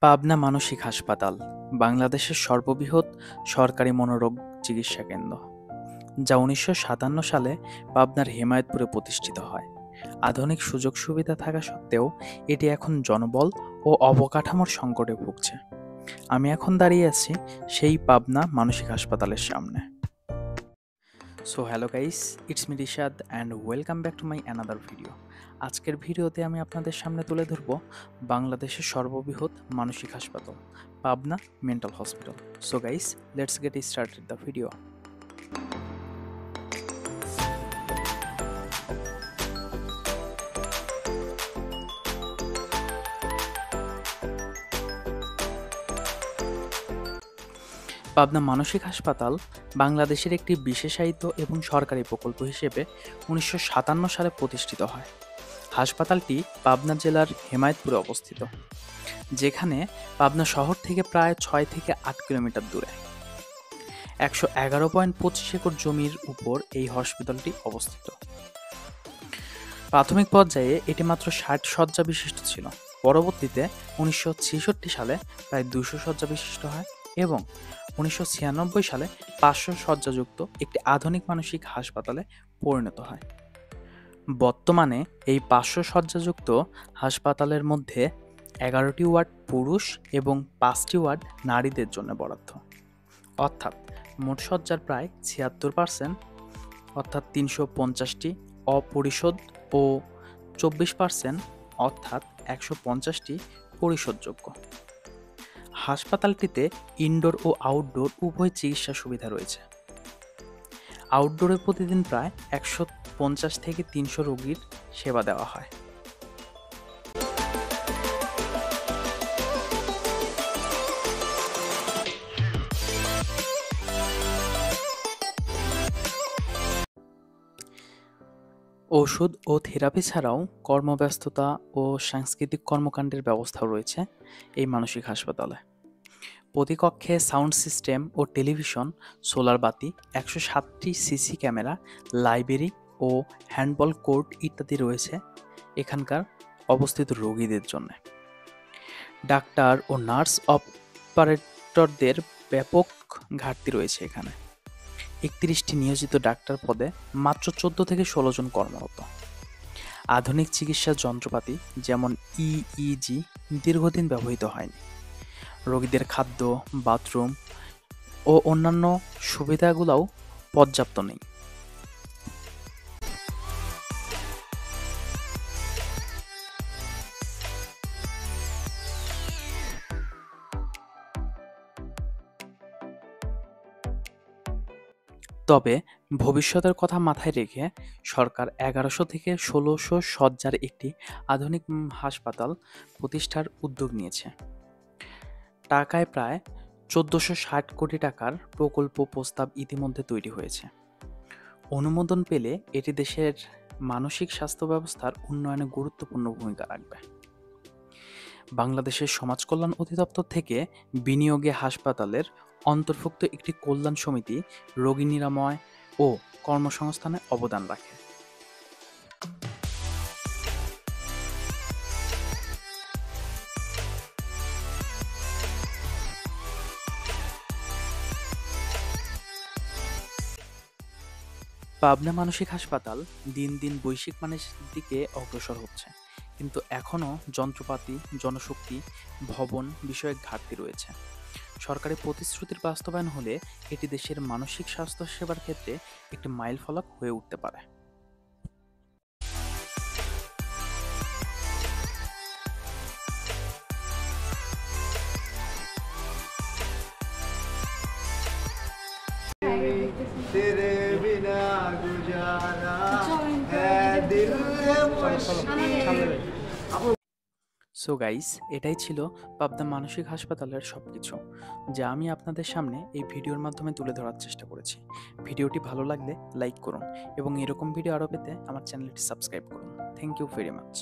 পাবনা মানসিক হাসপাতাল বাংলাদেশের সর্ববৃহৎ সরকারি মনোরোগ চিকিৎসা কেন্দ্র, যা ১৯৫৭ সালে পাবনার হেমায়েতপুরে প্রতিষ্ঠিত হয়। আধুনিক সুযোগ সুবিধা থাকা সত্ত্বেও এটি এখন জনবল ও অবকাঠামোর সংকটে ভুগছে। আমি এখন দাঁড়িয়ে আছি সেই পাবনা মানসিক হাসপাতালের সামনে। So hello guys, it's me Rishad and welcome back to my another video. আজকের ভিডিওতে আমি আপনাদের সামনে তুলে ধরব বাংলাদেশের সর্ববৃহৎ মানসিক হাসপাতাল Pabna mental hospital. So guys, let's get started the video. Pabna মানসিক হাসপাতাল বাংলাদেশের একটি বিশেষায়িত এবং সরকারি প্রকল্প হিসেবে ১৯৫৭ সালে প্রতিষ্ঠিত হয়। হাসপাতালটি পাবনা জেলার হেমায়েতপুরে অবস্থিত, যেখানে পাবনা শহর থেকে প্রায় ৬ থেকে ৮ কিলোমিটার দূরে। ১১.২৫ একর জমির উপর এই হসপিটালটি অবস্থিত। প্রাথমিক পর্যায়ে এটি মাত্র ৬০ শয্যা বিশিষ্ট ছিল। পরবর্তীতে ১৯৬৬ সালে প্রায় ২০০ শয্যা বিশিষ্ট হয় এবং ১৯৯৬ সালে ৫০০ শয্যাযুক্ত একটি আধুনিক মানসিক হাসপাতালে পরিণত হয়। বর্তমানে এই ৫০০ শয্যাযুক্ত হাসপাতালের মধ্যে ১১টি ওয়ার্ড পুরুষ এবং ৫টি ওয়ার্ড নারীদের জন্য বরাদ্দ, অর্থাৎ মোট শয্যার প্রায় ৭৬%, অর্থাৎ ৩৫০টি অপরিশোধ ও ২৪%, অর্থাৎ ১৫০টি পরিশোধযোগ্য। হাসপাতালটিতে ইনডোর ও আউটডোর উভয় চিকিৎসা সুবিধা রয়েছে। আউটডোরে প্রতিদিন প্রায় ১৫০ থেকে ৩০০ রোগীর সেবা দেওয়া হয়। ওষুধ ও থেরাপি ছাড়াও কর্মব্যস্ততা ও সাংস্কৃতিক কর্মকাণ্ডের ব্যবস্থাও রয়েছে এই মানসিক হাসপাতালে। প্রতি কক্ষে সাউন্ড সিস্টেম ও টেলিভিশন, সোলার বাতি, ১০৭টি সিসি ক্যামেরা, লাইব্রেরি ও হ্যান্ডবল কোর্ট ইত্যাদি রয়েছে এখানকার অবস্থিত রোগীদের জন্য। ডাক্তার ও নার্স অপারেটরদের ব্যাপক ঘাটতি রয়েছে এখানে। ৩১টি নিয়োজিত ডাক্তার পদে মাত্র ১৪ থেকে ১৬ জন কর্মরত। আধুনিক চিকিৎসার যন্ত্রপাতি যেমন ইইজি দীর্ঘদিন ব্যবহৃত হয়নি। রোগীদের খাদ্য, বাথরুম ও অন্যান্য সুবিধাগুলোও পর্যাপ্ত নেই। তবে ভবিষ্যতের কথা মাথায় রেখে সরকার ১১০০ থেকে ১৬০০ শয্যার একটি আধুনিক হাসপাতাল প্রতিষ্ঠার উদ্যোগ নিয়েছে। টাকায় প্রায় ১৪৬০ কোটি টাকার প্রকল্প প্রস্তাব ইতিমধ্যে তৈরি হয়েছে। অনুমোদন পেলে এটি দেশের মানসিক স্বাস্থ্য ব্যবস্থার উন্নয়নে গুরুত্বপূর্ণ ভূমিকা রাখবে। বাংলাদেশের সমাজ কল্যাণ অধিদপ্তর থেকে বিনিয়োগে হাসপাতালের অন্তর্ভুক্ত একটি কল্যাণ সমিতি রোগী নিরাময় ও কর্মসংস্থানে অবদান রাখে। পাবনা মানসিক হাসপাতাল দিন দিন বৈশ্বিক মানের দিকে অগ্রসর হচ্ছে, কিন্তু এখনও যন্ত্রপাতি, জনশক্তি, ভবন বিষয়ক ঘাটতি রয়েছে। সরকারি প্রতিশ্রুতির বাস্তবায়ন হলে এটি দেশের মানসিক স্বাস্থ্য সেবার ক্ষেত্রে একটি মাইলফলক হয়ে উঠতে পারে। तेरे बिना गुजारा है दिल मुश्किल। সো গাইস, এটাই ছিল পাবনা মানসিক হাসপাতালের সবকিছু, যা আমি আপনাদের সামনে এই ভিডিওর মাধ্যমে তুলে ধরার চেষ্টা করেছি। ভিডিওটি ভালো লাগলে লাইক করুন এবং এরকম ভিডিও আরও পেতে আমার চ্যানেলটি সাবস্ক্রাইব করুন। Thank you very much.